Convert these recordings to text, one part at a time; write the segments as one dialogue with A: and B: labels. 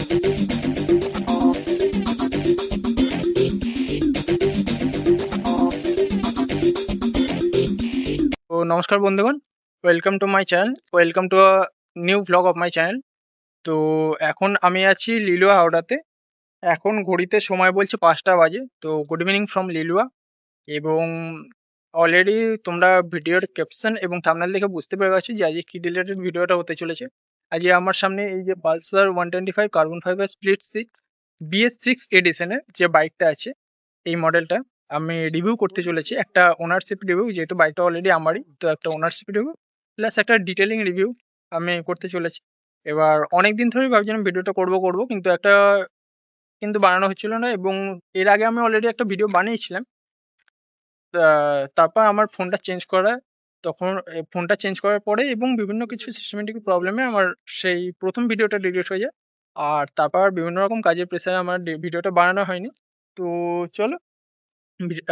A: তো নমস্কার বন্ধুগণ, welcome to my channel, welcome to a new vlog of my channel. তো এখন আমি আছি লিলুয়া হাওড়াতে। এখন ঘড়িতে সময় বলছে 5টা বাজে। তো গুড ইভিনিং ফ্রম লিলুয়া। এবং অলরেডি তোমরা ভিডিওর ক্যাপশন এবং থাম্বনেল দেখে বুঝতে পেরে গেছো যে আজকে কি রিলেটেড ভিডিওটা হতে চলেছে। আজকে আমার সামনে এই যে Pulsar 125 carbon fibre split seat BS6 এডিশনের যে বাইকটা আছে, এই মডেলটা আমি রিভিউ করতে চলেছি। একটা ওনারশিপ রিভিউ, যেহেতু বাইকটা অলরেডি আমারই, তো একটা ওনারশিপ রিভিউ প্লাস একটা ডিটেলিং রিভিউ আমি করতে চলেছি। এবার অনেক দিন ধরেই ভাবছিলাম ভিডিওটা করব কিন্তু বানানো হচ্ছিল না। এবং এর আগে আমি অলরেডি একটা ভিডিও বানিয়েছিলাম। তারপর আমার ফোনটা চেঞ্জ করা, তখন ফোনটা চেঞ্জ করার পরে এবং বিভিন্ন কিছু সিস্টেমেটিক প্রবলেমে আমার সেই প্রথম ভিডিওটা ডিলিট হয়ে যায়। আর তারপর বিভিন্ন রকম কাজের প্রেসারে আমার ভিডিওটা বানানো হয়নি। তো চলো,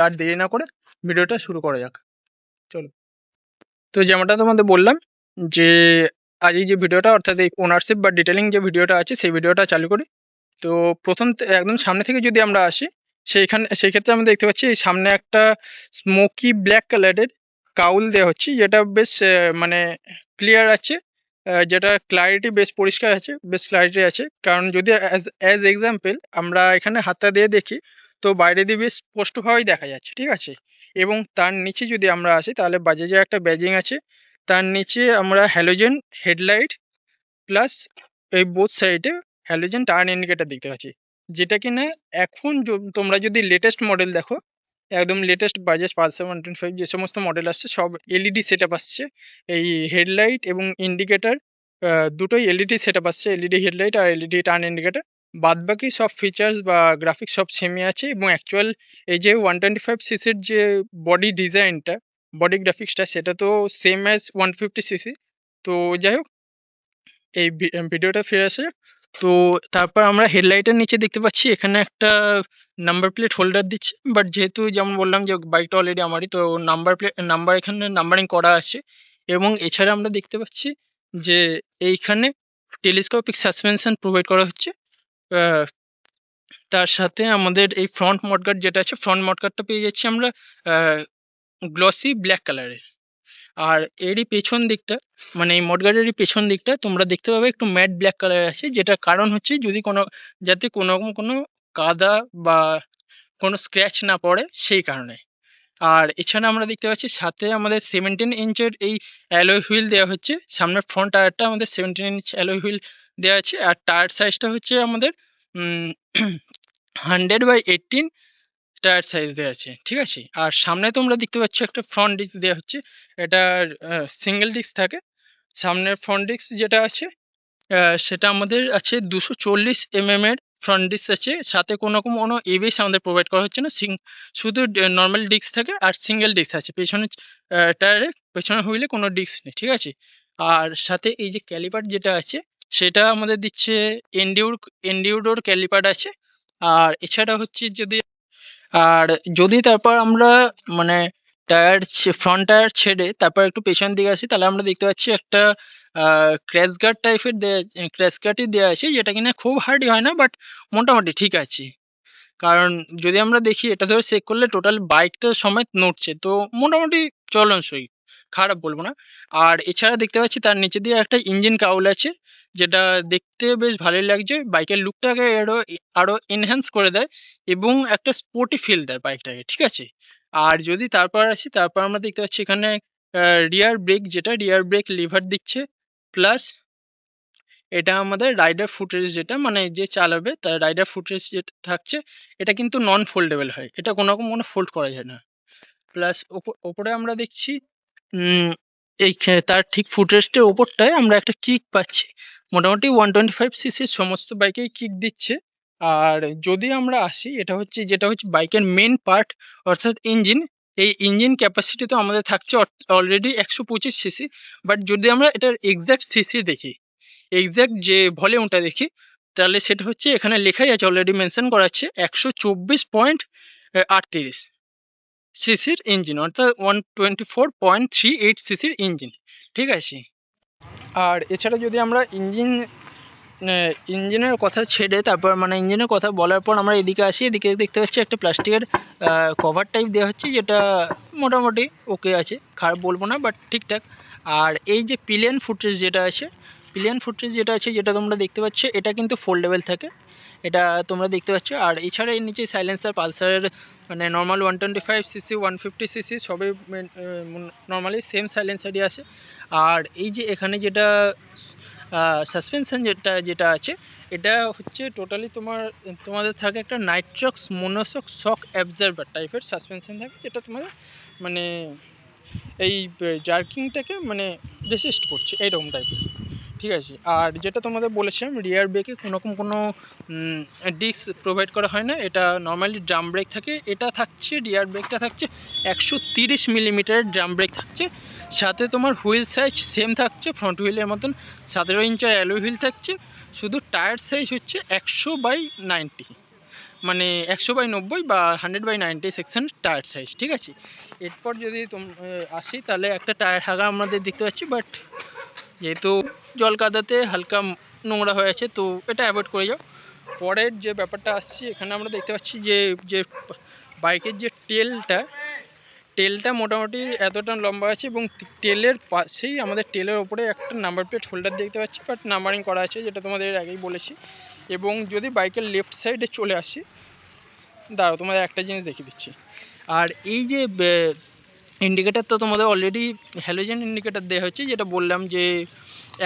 A: আর দেরি না করে ভিডিওটা শুরু করা যাক। চলো। তো যেমনটা তোমাদের বললাম যে আজ এই যে ভিডিওটা, অর্থাৎ এই ওনারশিপ বা ডিটেলিং যে ভিডিওটা আছে, সেই ভিডিওটা চালু করি। তো প্রথম একদম সামনে থেকে যদি আমরা আসি, সেই ক্ষেত্রে আমরা দেখতে পাচ্ছি এই সামনে একটা স্মোকি ব্ল্যাক কালারের কাউল দেওয়া হচ্ছে, যেটা বেশ মানে ক্লিয়ার আছে। যেটা ক্লারিটি বেশ পরিষ্কার আছে, বেশ ক্লারিটি আছে। কারণ যদি অ্যাজ এক্সাম্পল আমরা এখানে হাতটা দিয়ে দেখি, তো বাইরে দিয়ে বেশ স্পষ্টভাবেই দেখা যাচ্ছে, ঠিক আছে। এবং তার নিচে যদি আমরা আসি, তাহলে বাজাজের একটা ব্যাজিং আছে। তার নিচে আমরা হ্যালোজেন হেডলাইট প্লাস এই বোথ সাইডে হ্যালোজেন টার্ন ইন্ডিকেটর দেখতে পাচ্ছি, যেটা কিনা এখন তোমরা যদি লেটেস্ট মডেল দেখো, একদম লেটেস্ট বাজাজ পালসার 125 যে সমস্ত মডেল আসছে, সব এলইডি সেট আপ আসছে। এই হেডলাইট এবং ইন্ডিকেটর দুটোই এলইডি সেট আপ আসছে, এলইডি হেডলাইট আর এলইডি টার্ন ইন্ডিকেটর। বাদ বাকি সব ফিচার্স বা গ্রাফিক্স সব সেমই আছে। এবং অ্যাকচুয়াল এই যে 125 সিসির যে বডি ডিজাইনটা, বডি গ্রাফিক্সটা, সেটা তো সেম অ্যাজ 150 সিসি। তো যাই হোক, এই ভিডিওটা ফিরে আসে। তো তারপর আমরা হেডলাইটের নিচে দেখতে পাচ্ছি এখানে একটা নাম্বার প্লেট হোল্ডার দিচ্ছে। বাট যেহেতু যেমন বললাম যে বাইকটা অলরেডি আমারই, তো নাম্বার এখানে নাম্বারিং করা আছে। এবং এছাড়া আমরা দেখতে পাচ্ছি যে এইখানে টেলিস্কোপিক সাসপেনশন প্রোভাইড করা হচ্ছে। আহ, তার সাথে আমাদের এই ফ্রন্ট মডগার্ড যেটা আছে, ফ্রন্ট মডগার্ডটা পেয়ে যাচ্ছি আমরা গ্লসি ব্ল্যাক কালারের। আর এরই পেছন দিকটা, মানে এই মডগার্ডেরই পেছন দিকটা তোমরা দেখতে পাবে একটু ম্যাট ব্ল্যাক কালার আছে, যেটার কারণ হচ্ছে যদি যাতে কোনো রকম কোনো কাদা বা কোনো স্ক্র্যাচ না পড়ে, সেই কারণে। আর এছাড়া আমরা দেখতে পাচ্ছি সাথে আমাদের 17 ইঞ্চের এই অ্যালয় হুইল দেওয়া হচ্ছে। সামনের ফ্রন্ট টায়ারটা আমাদের 17 ইঞ্চ অ্যালয় হুইল দেওয়া আছে। আর টায়ার সাইজটা হচ্ছে আমাদের 100/18 টায়ার সাইজ দেওয়া আছে, ঠিক আছে। আর সামনে তোমরা দেখতে পাচ্ছ একটা ফ্রন্ট ডিস্ক দেওয়া হচ্ছে। এটা সিঙ্গেল ডিস্ক থাকে। সামনের ফ্রন্ট ডিস্ক যেটা আছে, সেটা আমাদের আছে 240 mm এর ফ্রন্ট ডিস্ক আছে। সাথে কোনো রকম কোনো এবিএস আমাদের প্রোভাইড করা হচ্ছে না, শুধু নর্মাল ডিস্ক থাকে। আর সিঙ্গেল ডিস্ক আছে পেছনে, টায়ারে পেছনে হুইলে কোনো ডিস্ক নেই, ঠিক আছে। আর সাথে এই যে ক্যালিপার যেটা আছে, সেটা আমাদের দিচ্ছে এন্ডিউরোর ক্যালিপার আছে। আর এছাড়া হচ্ছে যদি তারপর আমরা মানে ফ্রন্ট টায়ার ছেড়ে তারপর একটু পেছন দিকে আসি, তাহলে আমরা দেখতে পাচ্ছি একটা ক্র্যাশ গার্ড টাইপের ক্র্যাশ গার্ডই দেওয়া আছে, যেটা কিনা খুব হার্ডই হয় না, বাট মোটামুটি ঠিক আছে। কারণ যদি আমরা দেখি, এটা ধরে চেক করলে টোটাল বাইকটা সমেত নড়ছে, তো মোটামুটি চলনসই, খারাপ বলবো না। আর এছাড়া দেখতে পাচ্ছি তার নিচে দিয়ে একটা ইঞ্জিন কাউল আছে, যেটা দেখতে বেশ ভালোই লাগছে, বাইকের লুকটাকে আরো এনহ্যান্স করে দেয় এবং একটা স্পোর্টি ফিল দেয় বাইকটাকে, ঠিক আছে। আর যদি তারপর আসি, তারপর আমরা দেখতে পাচ্ছি এখানে রিয়ার ব্রেক লিভার দিচ্ছে। প্লাস এটা আমাদের রাইডার ফুটেজ, যেটা মানে যে চালাবে তার রাইডার ফুটেজ যেটা থাকছে, এটা কিন্তু নন ফোল্ডেবল হয়, এটা কোনো রকম কোনো ফোল্ড করা যায় না। প্লাস ওপরে আমরা দেখছি তার ঠিক ফুটেজটার ওপরটায় আমরা একটা কিক পাচ্ছি। মোটামুটি 125 সিসির সমস্ত বাইকেই কিক দিচ্ছে। আর যদি আমরা আসি, যেটা হচ্ছে বাইকের মেন পার্ট, অর্থাৎ ইঞ্জিন। এই ইঞ্জিন ক্যাপাসিটি তো আমাদের থাকছে অলরেডি 125 সিসি। বাট যদি আমরা এটার এক্সাক্ট সিসি দেখি, এক্সাক্ট যে ভলিউমটা দেখি, তাহলে সেটা হচ্ছে এখানে লেখাই আছে, অলরেডি মেনশন করা আছে 124.38 সিসির ইঞ্জিন, অর্থাৎ 124.38 সিসির ইঞ্জিন, ঠিক আছে। আর এছাড়া যদি আমরা ইঞ্জিন ইঞ্জিনের কথা ছেড়ে তারপর মানে ইঞ্জিনের কথা বলার পর আমরা এদিকে আসি। এদিকে দেখতে পাচ্ছি একটা প্লাস্টিকের কভার টাইপ দেওয়া হচ্ছে, যেটা মোটামুটি ওকে আছে, খারাপ বলবো না, বাট ঠিকঠাক। আর এই যে পিলিয়ন ফুটরেস্ট যেটা আছে, যেটা তোমরা দেখতে পাচ্ছ, এটা কিন্তু ফোল্ডেবল থাকে, এটা তোমরা দেখতে পাচ্ছ। আর এছাড়া এর নিচে সাইলেন্সার পালসারের মানে নর্মাল 125cc 150cc সবই নর্মালি সেম সাইলেন্সারই আছে। আর এই যে এখানে যেটা সাসপেনশন যেটা আছে, এটা হচ্ছে টোটালি তোমাদের থাকে একটা নাইট্রক্স মনোশক শক অ্যাবজর্বার টাইপের সাসপেনশন থাকে, যেটা তোমাদের মানে এই জার্কিংটাকে মানে রেসিস্ট করছে এইরকম টাইপের, ঠিক আছে। আর যেটা তোমাদের বলেছিলাম রিয়ার ব্রেকে কোনো ডিস্ক প্রোভাইড করা হয় না, এটা নর্মালি ড্রাম ব্রেক থাকে। এটা থাকছে রিয়ার ব্রেকটা থাকছে 130 মিলিমিটারের ড্রাম ব্রেক থাকছে, সাথে তোমার হুইল সাইজ সেম থাকছে ফ্রন্ট হুইলের মতন, 17 ইঞ্চের অ্যালয় হুইল থাকছে। শুধু টায়ার সাইজ হচ্ছে 100/90, মানে 100/90 বা 100/90 সেকশন টায়ার সাইজ, ঠিক আছে। এরপর যদি আসি, তাহলে একটা টায়ার হাগা আমাদের দেখতে পাচ্ছি, বাট যেহেতু জল কাদাতে হালকা নোংরা হয়ে আছে, তো এটা অ্যাভয়েড করে যাও। পরের যে ব্যাপারটা আসছি, এখানে আমরা দেখতে পাচ্ছি যে বাইকের যে টেলটা মোটামুটি এতটা লম্বা আছে, এবং টেলের পাশেই আমাদের টেলের ওপরে একটা নাম্বার প্লেট হোল্ডার দেখতে পাচ্ছি, বাট নাম্বারিং করা আছে, যেটা তোমাদের আগেই বলেছি। এবং যদি বাইকের লেফট সাইডে চলে আসি, দাঁড়াও তোমাদের একটা জিনিস দেখিয়ে দিচ্ছি। আর এই যে ইন্ডিকেটার তো তোমাদের অলরেডি হ্যালোজেন ইন্ডিকেটার দেওয়া হচ্ছে, যেটা বললাম যে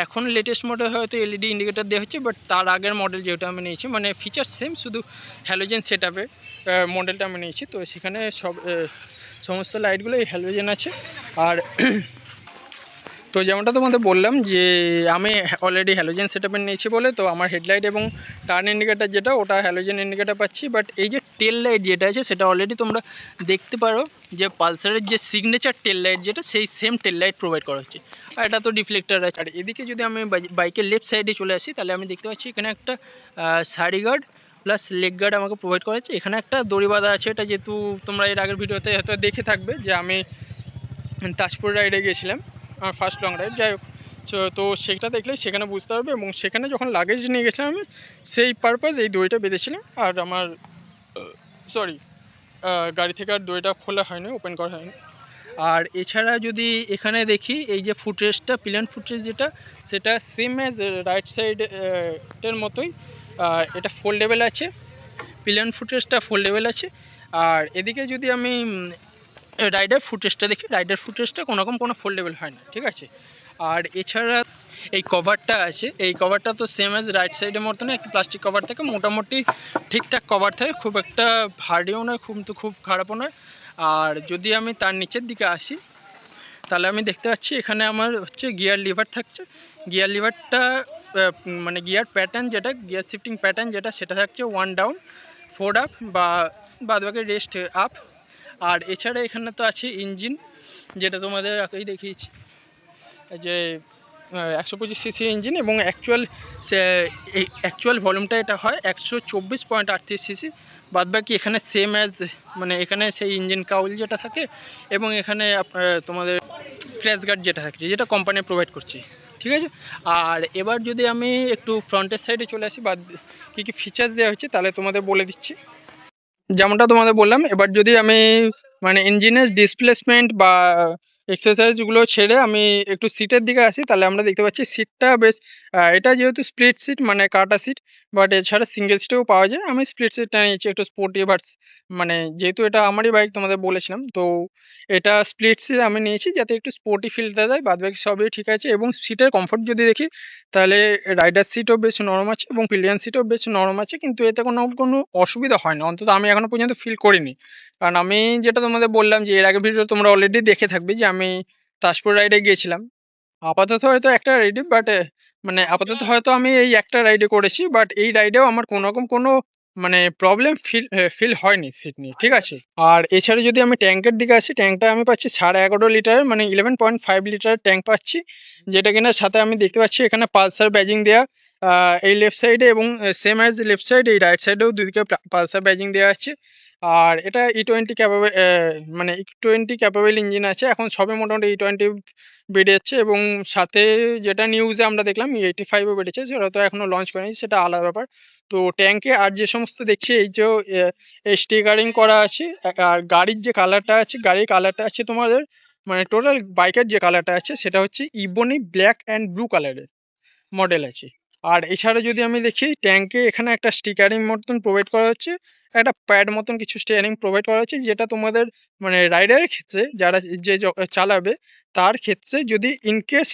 A: এখন লেটেস্ট মডেল হয়তো এলইডি ইন্ডিকেটার দেওয়া হচ্ছে, বাট তার আগের মডেল যেটা আমি নিয়েছি মানে ফিচার সেম, শুধু হ্যালোজেন সেট আপের মডেলটা আমি নিয়েছি, তো সেখানে সমস্ত লাইটগুলো এই হ্যালোজেন আছে। আর তো যেমনটা তোমাদের বললাম যে আমি অলরেডি হ্যালোজেন সেটআপের নিয়েছি বলে, তো আমার হেডলাইট এবং টার্ন ইন্ডিকেটার যেটা, ওটা হ্যালোজেন ইন্ডিকেটার পাচ্ছি। বাট এই যে টেল লাইট যেটা আছে, সেটা অলরেডি তোমরা দেখতে পারো যে পালসারের যে সিগনেচার টেল লাইট যেটা, সেই সেম টেল লাইট প্রোভাইড করা হচ্ছে। আর এটা তো ডিফ্লেক্টার আছে। আর এদিকে যদি আমি বাইকের লেফট সাইডে চলে আসি, তাহলে আমি দেখতে পাচ্ছি এখানে একটা side guard plus leg guard আমাকে প্রোভাইড করা হচ্ছে। এখানে একটা দড়ি বাঁধা আছে, এটা যেহেতু তোমরা এর আগের ভিডিওতে হয়তো দেখে থাকবে যে আমি তাজপুর রাইডে গিয়েছিলাম, আমার ফার্স্ট লং রাইড, যাই হোক। তো সেটা দেখলে সেখানে বুঝতে পারবে, এবং সেখানে যখন লাগেজ নিয়ে গেছিলাম আমি, সেই পারপাস এই দড়িটা বেঁধেছিলাম। আর আমার গাড়ি থেকে আর দড়িটা খোলা হয়নি, ওপেন করা হয়নি। আর এছাড়া যদি এখানে দেখি, এই যে ফুটরেস্টটা পিলিয়ন ফুটরেস্ট যেটা, সেটা সেম অ্যাজ রাইট সাইডের মতোই, এটা ফোল্ডেবল আছে, পিলিয়ন ফুটরেস্টটা ফোল্ডেবল আছে। আর এদিকে যদি আমি রাইডার ফুটেজটা দেখি, রাইডার ফুটেজটা কোনো ফোল্ডেবল হয় না, ঠিক আছে। আর এছাড়া এই কভারটা আছে, এই কভারটা তো সেম অ্যাজ রাইট সাইডের মতনই একটা প্লাস্টিক কভার থাকে, মোটামুটি ঠিকঠাক কভার থাকে, খুব একটা ভারীও নয়, খুব খারাপও নয়। আর যদি আমি তার নিচের দিকে আসি, তাহলে আমি দেখতে পাচ্ছি এখানে আমার হচ্ছে গিয়ার লিভার থাকছে। গিয়ার লিভারটা মানে গিয়ার প্যাটার্ন যেটা, গিয়ার শিফটিং প্যাটার্ন যেটা, সেটা থাকছে 1 ডাউন 4 আপ বা বাদবাকি রেস্ট আপ। আর এছাড়া এখানে তো আছে ইঞ্জিন, যেটা তোমাদের আগেই দেখিয়েছি যে 125cc ইঞ্জিন, এবং অ্যাকচুয়াল ভলিউমটা এটা হয় 124.38cc। বাদবাকি এখানে সেম অ্যাজ মানে এখানে সেই ইঞ্জিন কাউল যেটা থাকে, এবং এখানে তোমাদের ক্র্যাশ গার্ড যেটা থাকছে, যেটা কোম্পানি প্রোভাইড করছে, ঠিক আছে। আর এবার যদি আমি একটু ফ্রন্টের সাইডে চলে আসি, বা কী কী ফিচার্স দেওয়া হচ্ছে, তাহলে তোমাদের বলে দিচ্ছি। যেমনটা তোমাদের বললাম, এবার যদি আমি মানে ইঞ্জিনের ডিসপ্লেসমেন্ট বা এক্সারসাইজগুলো ছেড়ে আমি একটু সিটের দিকে আসি, তাহলে আমরা দেখতে পাচ্ছি সিটটা বেশ এটা যেহেতু স্প্লিট সিট মানে কাটা সিট, বাট এছাড়া সিঙ্গেল সিটেও পাওয়া যায়। আমি স্প্লিট সিটটা নিয়েছি একটু স্পোর্টি, বাট মানে যেহেতু এটা আমারই বাইক তোমাদের বলেছিলাম, তো এটা স্প্লিট সিট আমি নিয়েছি যাতে একটু স্পোর্টি ফিলটা দেয়, বাদবাকি সবই ঠিক আছে। এবং সিটের কমফোর্ট যদি দেখি, তাহলে রাইডার সিটও বেশ নরম আছে এবং পিলিয়ন সিটও বেশ নরম আছে, কিন্তু এতে কোনো অসুবিধা হয় না, অন্তত আমি এখনো পর্যন্ত ফিল করিনি। কারণ আমি যেটা তোমাদের বললাম যে এর আগের ভিডিও তোমরা অলরেডি দেখে থাকবে যে আমি তাজপুর রাইডে গিয়েছিলাম। আপাতত হয়তো একটা রাইডে, বাট মানে আপাতত হয়তো আমি এই একটা রাইডে করেছি, বাট এই রাইডেও আমার কোনোরকম কোনো মানে প্রবলেম ফিল হয়নি সিট নিয়ে, ঠিক আছে। আর এছাড়া যদি আমি ট্যাঙ্কের দিকে আসি, ট্যাঙ্কটা আমি পাচ্ছি 11.5 লিটারের মানে 11.5 লিটারের ট্যাঙ্ক পাচ্ছি, যেটা কিনা সাথে আমি দেখতে পাচ্ছি এখানে পালসার ব্যাজিং দেওয়া, এই লেফট সাইডে এবং সেম অ্যাজ লেফট সাইড এই রাইট সাইডেও দুদিকে পালসার ব্যাজিং দেওয়া আছে। আর এটা E20 ক্যাপাবল, মানে E20 ক্যাপাবল ইঞ্জিন আছে, এখন সবে মোটামুটি E20 বেরিয়েছে এবং সাথে যেটা নিউজে আমরা দেখলাম E85ও বেরিয়েছে, সেটা তো এখনো লঞ্চ করেনি, সেটা আলাদা ব্যাপার। তো ট্যাঙ্কে আর যে সমস্ত দেখছি এই যে স্টিকারিং করা আছে, আর গাড়ির যে কালারটা আছে, গাড়ির কালারটা আছে তোমাদের মানে টোটাল বাইকের যে কালারটা আছে সেটা হচ্ছে ইবনি ব্ল্যাক অ্যান্ড ব্লু কালারের মডেল আছে। আর এছাড়া যদি আমি দেখি ট্যাঙ্কে এখানে একটা স্টিকারিং মতন প্রোভাইড করা হচ্ছে, একটা প্যাড মতন কিছু স্টিয়ারিং প্রোভাইড করা হচ্ছে, যেটা তোমাদের মানে রাইডারের ক্ষেত্রে যারা চালাবে তার ক্ষেত্রে যদি ইনকেস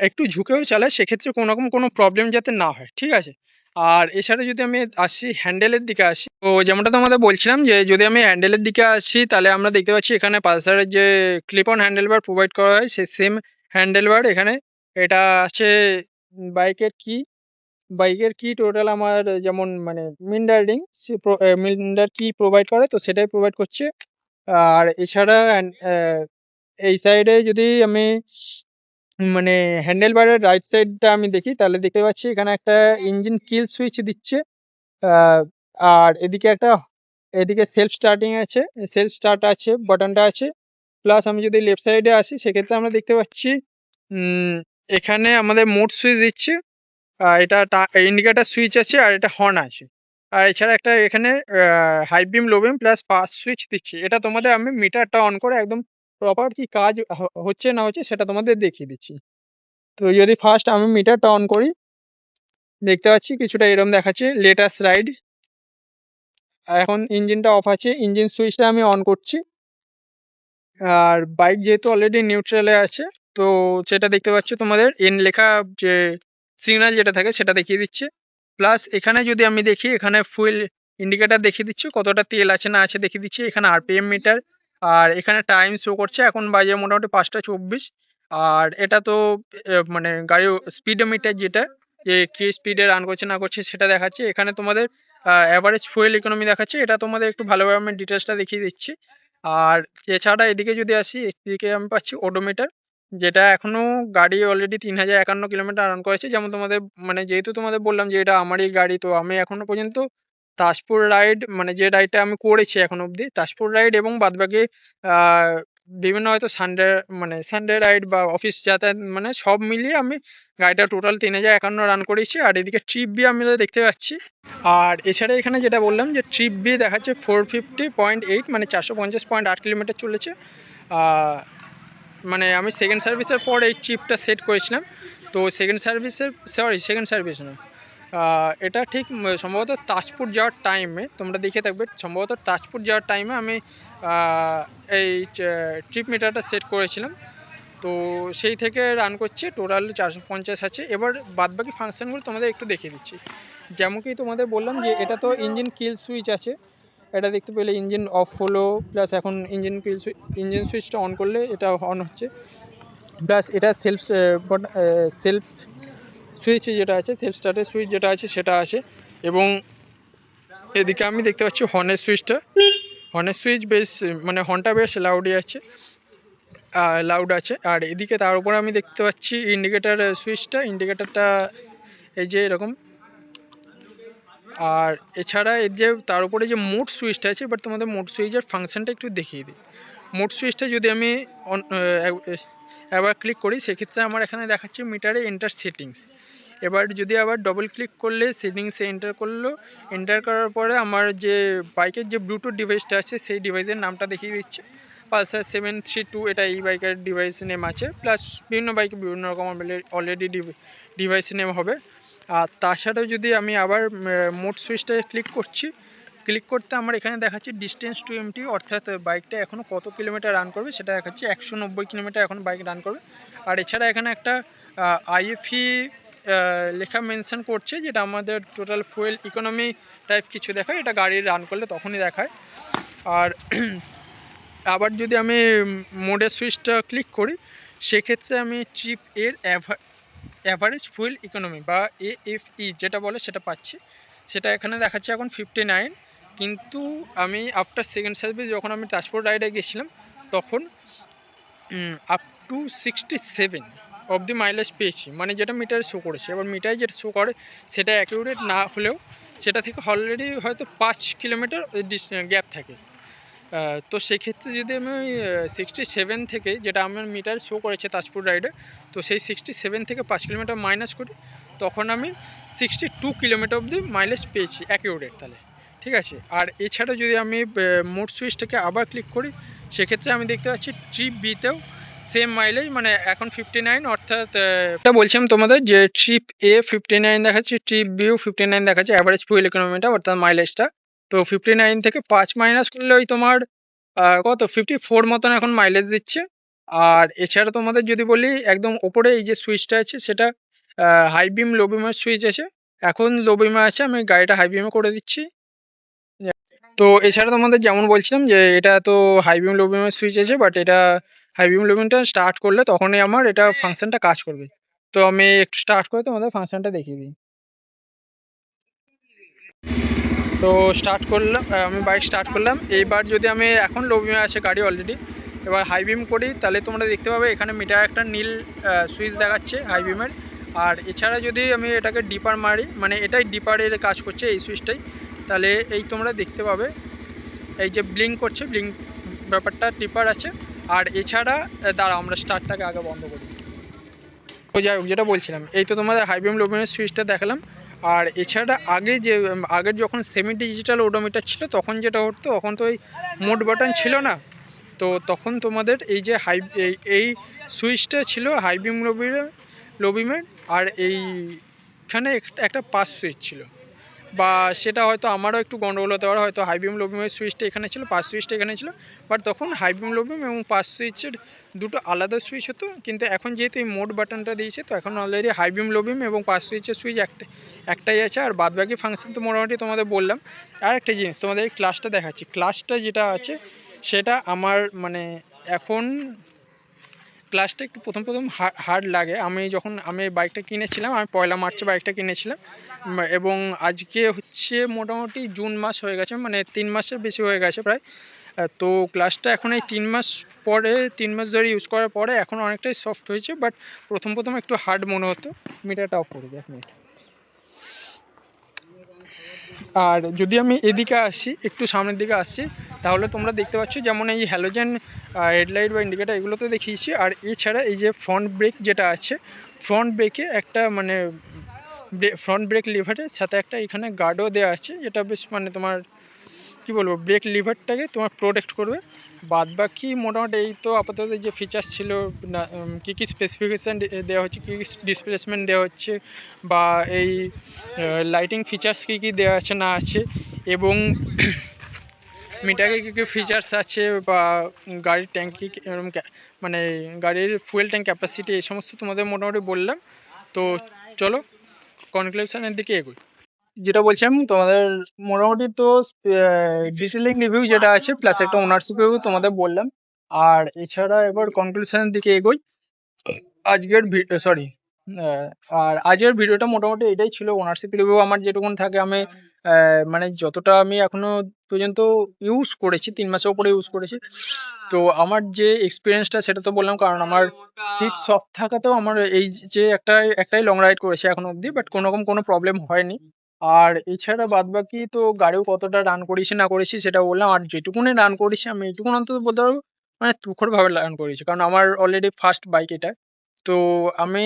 A: একটু ঝুঁকেও চালায় সেক্ষেত্রে কোনো রকম কোনো প্রবলেম যাতে না হয়, ঠিক আছে। আর এছাড়া যদি আমি আসি হ্যান্ডেলের দিকে আসি, তো যেমনটা তোমাদের বলছিলাম যে যদি আমি হ্যান্ডেলের দিকে আসি তাহলে আমরা দেখতে পাচ্ছি এখানে পালসারের যে clip on handle bar provide করা হয় সেই সেম হ্যান্ডেল বার এখানে। এটা আছে বাইকের কি বাইকের কি টোটাল আমার যেমন মানে মিন্ডারিং মিন্ডার কি প্রোভাইড করে তো সেটাই প্রোভাইড করছে। আর এছাড়া এই সাইডে যদি আমি মানে হ্যান্ডেল বারের রাইট সাইডটা আমি দেখি তাহলে দেখতে পাচ্ছি এখানে একটা ইঞ্জিন কিল সুইচ দিচ্ছে। আহ, আর এদিকে সেলফ স্টার্টিং আছে, সেলফ স্টার্ট আছে, বাটনটা আছে। প্লাস আমি যদি লেফট সাইডে আসি সেক্ষেত্রে আমরা দেখতে পাচ্ছি এখানে আমাদের মোড সুইচ দিচ্ছে। এটা ইন্ডিকেটার সুইচ আছে আর এটা হর্ন আছে। আর এছাড়া একটা এখানে হাই বিম লো বিম প্লাস ফাস্ট সুইচ দিচ্ছি। এটা তোমাদের আমি মিটারটা অন করে একদম প্রপার কি কাজ হচ্ছে না হচ্ছে সেটা তোমাদের দেখিয়ে দিচ্ছি। তো যদি ফার্স্ট আমি মিটারটা অন করি দেখতে পাচ্ছি কিছুটা এরকম দেখাচ্ছে লেটাস্ট রাইড। এখন ইঞ্জিনটা অফ আছে, ইঞ্জিন সুইচটা আমি অন করছি। আর বাইক যেহেতু অলরেডি নিউট্রালে আছে তো সেটা দেখতে পাচ্ছ তোমাদের এন লেখা যে সিগন্যাল যেটা থাকে সেটা দেখিয়ে দিচ্ছে। প্লাস এখানে যদি আমি দেখি এখানে ফুয়েল ইন্ডিকেটার দেখিয়ে দিচ্ছে, কতটা তেল আছে না আছে দেখিয়ে দিচ্ছে, এখানে আরপিএম মিটার। আর এখানে টাইম শো করছে, এখন বাজে মোটামুটি 5টা 24। আর এটা তো মানে গাড়ির স্পিডোমিটার যেটা যে কি স্পিডে রান করছে না করছে সেটা দেখাচ্ছে। এখানে তোমাদের অ্যাভারেজ ফুয়েল ইকোনমি দেখাচ্ছে, এটা তোমাদের একটু ভালোভাবে আমি ডিটেলসটা দেখিয়ে দিচ্ছি। আর এছাড়া এদিকে যদি আসি এদিকে আমি পাচ্ছি ওডোমিটার, যেটা এখনো গাড়ি অলরেডি 3051 কিলোমিটার রান করেছে। যেমন তোমাদের মানে যেহেতু তোমাদের বললাম যে এটা আমারই গাড়ি, তো আমি এখনো পর্যন্ত তাজপুর রাইড মানে যে রাইডটা আমি করেছি এখন অবধি তাজপুর রাইড এবং বাদবাকি আহ, বিভিন্ন হয়তো সানডে রাইড বা অফিস যাতায়াত মানে সব মিলিয়ে আমি গাড়িটা টোটাল 3051 রান করেছি। আর এদিকে ট্রিপ বি আমি দেখতে পাচ্ছি। আর এছাড়া এখানে যেটা বললাম যে ট্রিপ বি দেখাচ্ছে 450.8 মানে 450.8 কিলোমিটার চলেছে। মানে আমি সেকেন্ড সার্ভিসের পর এই ট্রিপটা সেট করেছিলাম। তো সেকেন্ড সার্ভিস না, এটা ঠিক সম্ভবত তাজপুর যাওয়ার টাইমে তোমরা দেখে থাকবে, সম্ভবত তাজপুর যাওয়ার টাইমে আমি এই ট্রিপ মিটারটা সেট করেছিলাম। তো সেই থেকে রান করছে টোটাল 450 আছে। এবার বাদবাকি ফাংশনগুলো তোমাদের একটু দেখিয়ে দিচ্ছি। যেমন কি তোমাদের বললাম যে এটা তো ইঞ্জিন কিল সুইচ আছে, এটা দেখতে পেলে ইঞ্জিন অফ হলো, প্লাস এখন ইঞ্জিন সুইচটা অন করলে এটা অন হচ্ছে। প্লাস এটা সেলফ সুইচ যেটা আছে, সেলফ স্টার্টের সুইচ যেটা আছে সেটা আছে। এবং এদিকে আমি দেখতে পাচ্ছি হর্নের সুইচ বেশ মানে হর্নটা বেশ লাউড আছে। আর এদিকে তার উপরে আমি দেখতে পাচ্ছি ইন্ডিকেটারটা এই যে এরকম। আর এছাড়া এর যে তার উপরে যে মোড সুইচটা আছে, এবার তোমাদের মোড সুইচের ফাংশনটা একটু দেখিয়ে দিই। মোড সুইচটা যদি আমি একবার ক্লিক করি সেক্ষেত্রে আমার এখানে দেখাচ্ছে মিটারে এন্টার সেটিংস। এবার যদি আবার ডবল ক্লিক করলে সেটিংসে এন্টার করার পরে আমার যে বাইকের যে ব্লুটুথ ডিভাইসটা আছে সেই ডিভাইসের নামটা দেখিয়ে দিচ্ছে পালসার 732। এটা এই বাইকের ডিভাইস নেম আছে, প্লাস বিভিন্ন বাইকে বিভিন্ন রকম অলরেডি ডিভাইস নেম হবে। আর তাছাড়াও যদি আমি আবার মোড সুইচটা ক্লিক করতে আমার এখানে দেখাচ্ছে ডিস্টেন্স টু এমটি, অর্থাৎ বাইকটা এখনও কত কিলোমিটার রান করবে সেটা দেখাচ্ছে। 190 কিলোমিটার এখন বাইক রান করবে। আর এছাড়া এখানে একটা আইএফই লেখা মেনশন করছে, যেটা আমাদের টোটাল ফুয়েল ইকোনমি টাইপ কিছু দেখায়, এটা গাড়ি রান করলে তখনই দেখায়। আর আবার যদি আমি মোডের সুইচটা ক্লিক করি সেক্ষেত্রে আমি ট্রিপ এর অ্যাভারেজ ফুয়েল ইকোনমি বা এএফই যেটা বলে সেটা পাচ্ছি। সেটা এখানে দেখাচ্ছে এখন 59, কিন্তু আমি আফটার সেকেন্ড সার্ভিস যখন আমি তাজপুর রাইডে গেছিলাম তখন আপ টু 67, অবধি মাইলেজ পেয়েছি, মানে যেটা মিটারে শো করেছে। এবার মিটারে যেটা শো করে সেটা অ্যাকিউরেট না হলেও সেটা থেকে অলরেডি হয়তো 5 কিলোমিটার গ্যাপ থাকে। তো সেক্ষেত্রে যদি আমি 67 থেকে, যেটা আমার মিটার শো করেছে তাজপুর রাইডে, তো সেই 67 থেকে 5 কিলোমিটার মাইনাস করি, তখন আমি 62 কিলোমিটার অবধি মাইলেজ পেয়েছি অ্যাকিউরেট তাহলে। ঠিক আছে। আর এছাড়া যদি আমি মোড সুইচটাকে আবার ক্লিক করি, সেক্ষেত্রে আমি দেখতে পাচ্ছি ট্রিপ বিতেও সেম মাইলেজ, মানে এখন 59, অর্থাৎ এটা বলছিলাম তোমাদের যে ট্রিপ এ 59 দেখাচ্ছে, ট্রিপ বিও 59 দেখাচ্ছে অ্যাভারেজ ফুয়েল ইকোনমিটা অর্থাৎ মাইলেজটা। তো 59 থেকে 5 মাইনাস করলে ওই তোমার কত 54 মতন এখন মাইলেজ দিচ্ছে। আর এছাড়া তোমাদের যদি বলি একদম ওপরে এই যে সুইচটা আছে সেটা হাই বিম লো বিমের সুইচ আছে। এখন লো বিমে আছে, আমি গাড়িটা হাই বিমে করে দিচ্ছি। তো এছাড়া তোমাদের যেমন বলছিলাম যে এটা তো হাই বিম লো বিমের সুইচ আছে, বাট এটা হাই বিম লো বিমটা স্টার্ট করলে তখনই আমার এটা ফাংশনটা কাজ করবে। তো আমি একটু স্টার্ট করে তোমাদের ফাংশনটা দেখিয়ে দিই। তো স্টার্ট করলাম, আমি বাইক স্টার্ট করলাম। এইবার যদি আমি এখন লো বিমে আছে গাড়ি অলরেডি, এবার হাই বিম করি, তাহলে তোমরা দেখতে পাবে এখানে মিটার একটা নীল সুইচ দেখাচ্ছে হাই বিমের। আর এছাড়া যদি আমি এটাকে ডিপার মারি, মানে এটাই ডিপারের কাজ করছে এই সুইচটাই, তাহলে এই তোমরা দেখতে পাবে এই যে ব্লিঙ্ক করছে, ব্লিঙ্ক ব্যাপারটা টিপার আছে। আর এছাড়া দাঁড়া আমরা স্টার্টটাকে আগে বন্ধ করি। তো যাই হোক, যেটা বলছিলাম, এই তো তোমাদের হাই বিম লো বিমের সুইচটা দেখালাম। আর এছাড়া আগে যে আগের যখন সেমি ডিজিটাল ওডোমিটার ছিল তখন যেটা হতো, তখন তো ওই মোড বাটন ছিল না। তো তখন তোমাদের এই যে এই সুইচটা ছিল হাই বিম লো বিমের। আর এইখানে একটা পাস সুইচ ছিল, বা সেটা হয়তো আমারও একটু গন্ডগোল হতে পারে, হয়তো হাই বিম লো বিমের সুইচটা এখানে ছিল, পাস সুইচটা এখানে ছিল। বাট তখন হাই বিম লো বিম এবং পাস সুইচের দুটো আলাদা সুইচ হতো। কিন্তু এখন যেহেতু এই মোড বাটনটা দিয়েছে, তো এখন অলরেডি হাই বিম লো বিম এবং পাস সুইচের সুইচ একটাই আছে। আর বাদবাকি ফাংশন তো মোটামুটি তোমাদের বললাম। আর একটা জিনিস তোমাদের এই ক্লাসটা দেখাচ্ছি, ক্লাসটা যেটা আছে সেটা আমার মানে এখন ক্লাসটা একটু প্রথম হার্ড লাগে। আমি বাইকটা কিনেছিলাম, আমি 1 মার্চে বাইকটা কিনেছিলাম, এবং আজকে হচ্ছে মোটামুটি জুন মাস হয়ে গেছে, মানে 3 মাসের বেশি হয়ে গেছে প্রায়। তো ক্লাসটা এখন এই 3 মাস পরে, 3 মাস ধরে ইউজ করার পরে এখন অনেকটাই সফট হয়েছে। বাট প্রথম একটু হার্ড মনে হতো। মিটারটা অফ করে দিই 1 মিনিট। আর যদি আমি এদিকে আসি, একটু সামনের দিকে আসছি, তাহলে তোমরা দেখতে পাচ্ছ যেমন এই হ্যালোজেন হেডলাইট বা ইন্ডিকেটার এগুলো তো দেখিয়েছি। আর এছাড়া এই যে ফ্রন্ট ব্রেক যেটা আছে, ফ্রন্ট ব্রেকে একটা মানে ফ্রন্ট ব্রেক লিভারের সাথে একটা এখানে গার্ডও দেওয়া আছে, যেটা বেশ মানে তোমার কী বলবো, ব্রেক লিভারটাকে তোমার প্রোটেক্ট করবে। বাদ বাকি মোটামুটি এই তো আপাতত যে ফিচার্স ছিল, কী কী স্পেসিফিকেশান দেওয়া হচ্ছে, কী কী ডিসপ্লেসমেন্ট দেওয়া হচ্ছে, বা এই লাইটিং ফিচার্স কী কী দেওয়া আছে না আছে, এবং মিটারে কী কী ফিচার্স আছে, বা গাড়ির ট্যাঙ্কি মানে গাড়ির ফুয়েল ট্যাঙ্ক ক্যাপাসিটি, এই সমস্ত তোমাদের মোটামুটি বললাম। তো চলো কনক্লুশনের দিকে এগোই। যেটা বলছিলাম তোমাদের মোটামুটি তো ডিটেলিং রিভিউ যেটা আছে প্লাস একটা ওনারশিপ রিভিউ তোমাদের বললাম। আর এছাড়া এবার কনক্লুশনের দিকে এগোই। আজকের সরি আর আজকের ভিডিওটা মোটামুটি এটাই ছিল। ওনারশিপ রিভিউ আমার যেটুকুন থাকে, আমি মানে যতটা আমি এখনো পর্যন্ত ইউজ করেছি, 3 মাসের উপরে ইউজ করেছি, তো আমার যে এক্সপিরিয়েন্সটা সেটা তো বললাম। কারণ আমার সিট সফট থাকাতেও আমার এই যে একটাই লং রাইড করেছি এখন অবধি, বাট কোনোরকম কোনো প্রবলেম হয়নি। আর এছাড়া বাদবাকি তো গাড়িও কতটা রান করেছি না করেছি সেটা বললাম। আর যেটুকুনি রান করেছি আমি এইটুকুন অন্তত বলতে পারবো, মানে তুখোড়ভাবে রান করেছি, কারণ আমার অলরেডি ফার্স্ট বাইক এটা। তো আমি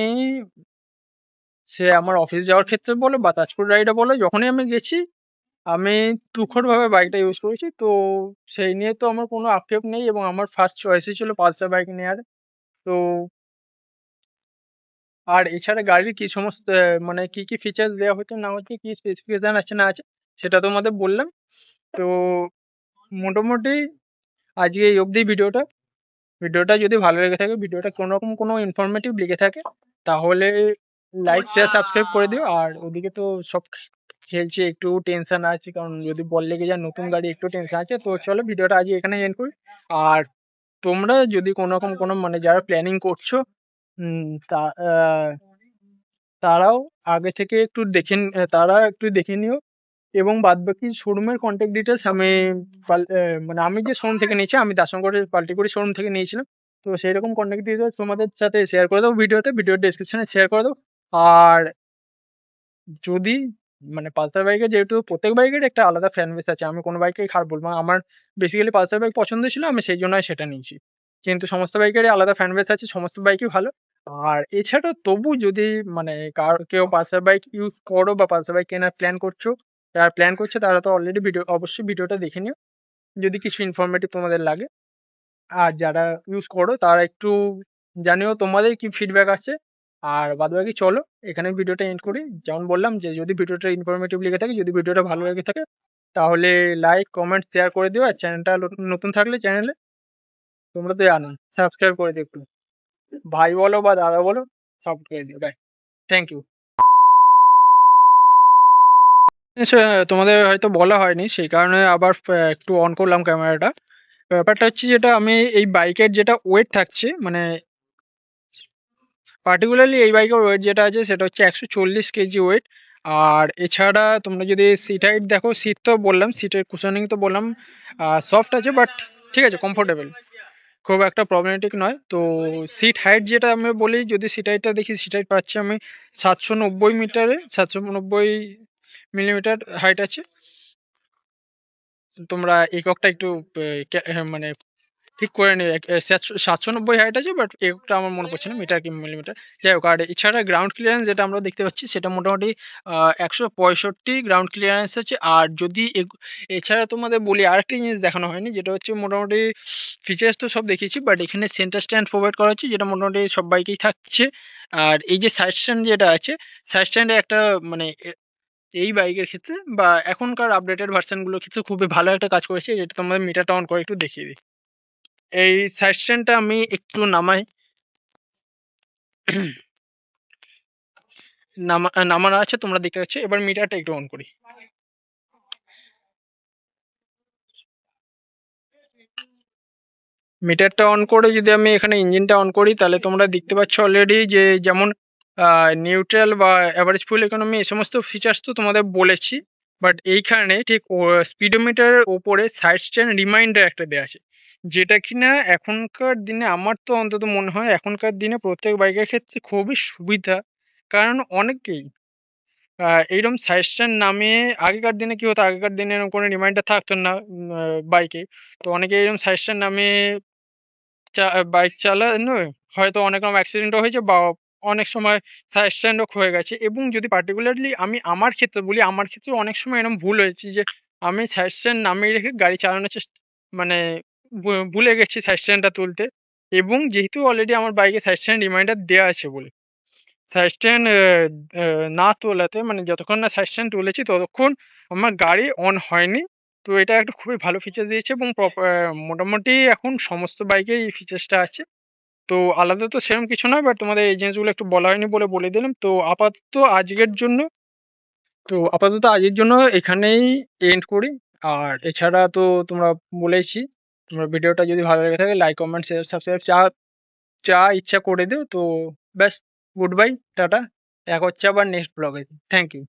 A: সে আমার অফিস যাওয়ার ক্ষেত্রে বলো বা তাজপুর রাইডে বলো, যখনই আমি গেছি আমি তুখোড়ভাবে বাইকটা ইউজ করেছি। তো সেই নিয়ে তো আমার কোনো আক্ষেপ নেই, এবং আমার ফার্স্ট চয়েসই ছিল পালসার বাইক নেওয়ার। তো আর এছাড়া গাড়ির কি সমস্ত মানে কি কি ফিচার্স দেওয়া হচ্ছে না হচ্ছে, কি স্পেসিফিকেশন আছে না আছে, সেটা তোমাদের বললাম। তো মোটামুটি আজকে এই অবধি ভিডিওটা যদি ভালো লেগে থাকে, ভিডিওটা কোনোরকম কোনো ইনফরমেটিভ লেগে থাকে, তাহলে লাইক শেয়ার সাবস্ক্রাইব করে দিও। আর ওদিকে তো সব খেলছে, একটু টেনশন আছে, কারণ যদি বল লেগে যায় নতুন গাড়ি, একটু টেনশন আছে। তো চলো ভিডিওটা আজকে এখানে এন্ড করি। আর তোমরা যদি কোনোরকম কোনো মানে যারা প্ল্যানিং করছো, তা তারাও আগে থেকে একটু তারা একটু দেখে নিও। এবং বাদবাকি শোরুমের কন্ট্যাক্ট ডিটেলস আমি মানে আমি যে শোরুম থেকে নিয়েছি, আমি দাসনগরের পাল্টিকুড়ি শোরুম থেকে নিয়েছিলাম। তো সেইরকম কন্ট্যাক্ট ডিটেইলস তোমাদের সাথে শেয়ার করে দেবো ভিডিওর ডেসক্রিপশনে শেয়ার করে দেবো। আর যদি মানে পালসার বাইকের যেহেতু প্রত্যেক বাইকের একটা আলাদা ফ্যান বেস আছে। আমি কোনো বাইকেই খারাপ বলবো না। আমার বেসিক্যালি পালসার বাইক পছন্দ ছিল, আমি সেই জন্যই সেটা নিয়েছি। কিন্তু সমস্ত বাইকেরই আলাদা ফ্যান বেস আছে, সমস্ত বাইকই ভালো। আর এছাড়াও তবু যদি মানে কেউ পালসার বাইক ইউজ করো বা পালসার বাইক কেনার প্ল্যান করছো তারা তো অলরেডি অবশ্যই ভিডিওটা দেখে নিও, যদি কিছু ইনফরমেটিভ তোমাদের লাগে। আর যারা ইউজ করো তারা একটু জানিও তোমাদের কি ফিডব্যাক আছে। আর বাদবাকি চলো এখানে ভিডিওটা এন্ড করি। যেমন বললাম যে যদি ভিডিওটা ইনফরমেটিভ লেগে থাকে, যদি ভিডিওটা ভালো লেগে থাকে, তাহলে লাইক কমেন্ট শেয়ার করে দিও। আর চ্যানেলটা নতুন থাকলে চ্যানেলে তোমরা তো জানো সাবস্ক্রাইব করে দিও একটু, ভাই বলো বা দাদা বলো, সাপোর্ট করে দিও। Bye, thank you. তোমাদের হয়তো বলা হয়নি, সেই কারণে আবার একটু অন করলাম ক্যামেরাটা। ব্যাপারটা হচ্ছে যেটা আমি এই বাইকের যেটা ওয়েট থাকছে মানে পার্টিকুলারলি এই বাইকের ওয়েট যেটা আছে সেটা হচ্ছে 140 কেজি ওয়েট। আর এছাড়া তোমরা যদি সিট হাইট দেখো, সিট তো বললাম, সিটের কুশনিং তো বললাম সফট আছে, বাট ঠিক আছে, কমফোর্টেবল, খুব একটা প্রবলেমেটিক নয়। তো সিট হাইট যেটা আমি বলি, যদি সিট হাইটটা দেখি, সিট হাইট পাচ্ছি আমি 790 মিটারে, 790 মিলিমিটার হাইট আছে। তোমরা এককটা একটু মানে ঠিক করে নিই। 790 হাইট আছে, বাট একটা আমার মনে পড়ছে না মিটার কি মিলিমিটার। যাই হোক, আর এছাড়া গ্রাউন্ড ক্লিয়ারেন্স যেটা আমরা দেখতে পাচ্ছি সেটা মোটামুটি 165 গ্রাউন্ড ক্লিয়ারেন্স আছে। আর যদি এছাড়া তোমাদের বলি আরেকটা জিনিস দেখানো হয়নি, যেটা হচ্ছে মোটামুটি ফিচার্স তো সব দেখিয়েছি, বাট এখানে সেন্টার স্ট্যান্ড প্রোভাইড করা হচ্ছে, যেটা মোটামুটি সব বাইকেই থাকছে। আর এই যে সাইড স্ট্যান্ড যেটা আছে, সাইড স্ট্যান্ডে একটা মানে এই বাইকের ক্ষেত্রে বা এখনকার আপডেটেড ভার্সনগুলোর ক্ষেত্রে খুবই ভালো একটা কাজ করেছে, যেটা তোমাদের মিটারটা অন করে একটু দেখিয়ে দিই। এই সাইড স্ট্যান্ডটা আমি একটু নামাই, নামানো আছে তোমরা দেখতে পাচ্ছ। এবার মিটারটা একটু অন করি। মিটারটা অন করে যদি আমি এখানে ইঞ্জিনটা অন করি, তাহলে তোমরা দেখতে পাচ্ছ অলরেডি যে যেমন নিউট্রাল বা অ্যাভারেজ ফুয়েল ইকোনমি এই সমস্ত ফিচার্স তো তোমাদের বলেছি। বাট এইখানে ঠিক স্পিডোমিটারের ওপরে সাইড স্ট্যান্ড রিমাইন্ডার একটা দেওয়া আছে, যেটা কিনা এখনকার দিনে আমার তো অন্তত মনে হয় এখনকার দিনে প্রত্যেক বাইকের ক্ষেত্রে খুবই সুবিধা। কারণ অনেকেই এইরকম সাজেশন নামিয়ে, আগেকার দিনে কি হতো, আগেকার দিনে এরকম কোনো রিমাইন্ডার থাকতো না বাইকে। তো অনেকে এরকম সাজেশন নামিয়ে বাইক চালানো, হয়তো অনেক রকম অ্যাক্সিডেন্টও হয়েছে বা অনেক সময় সাইড স্ট্যান্ডও ক্ষয়ে গেছে। এবং যদি পার্টিকুলারলি আমি আমার ক্ষেত্রে বলি, আমার ক্ষেত্রে অনেক সময় এরকম ভুল হয়েছে যে আমি সাইড স্ট্যান্ড নামিয়ে রেখে গাড়ি চালানোর মানে ভুলে গেছি সাইড স্ট্যান্ডটা তুলতে। এবং যেহেতু অলরেডি আমার বাইকে সাইড স্ট্যান্ড রিমাইন্ডার দেওয়া আছে বলে, সাইড স্ট্যান্ড না তোলাতে মানে যতক্ষণ না সাইড স্ট্যান্ড তুলেছি ততক্ষণ আমার গাড়ি অন হয়নি। তো এটা একটা খুবই ভালো ফিচার দিয়েছে এবং মোটামুটি এখন সমস্ত বাইকেই এই ফিচার্সটা আছে। তো আলাদা তো সেরকম কিছু নয়, বাট তোমাদের এই জিনিসগুলো একটু বলা হয়নি বলে বলে দিলাম। তো আজকের জন্য এখানেই এন্ড করি। আর এছাড়া তো তোমরা বলেইছি, তোমরা ভিডিওটা যদি ভালো লেগে থাকে লাইক কমেন্ট শেয়ার সাবস্ক্রাইব যা ইচ্ছা করে দিও। তো ব্যাস, গুড বাই, টাটা। দেখা হচ্ছে আবার নেক্সট ব্লগে। Thank you.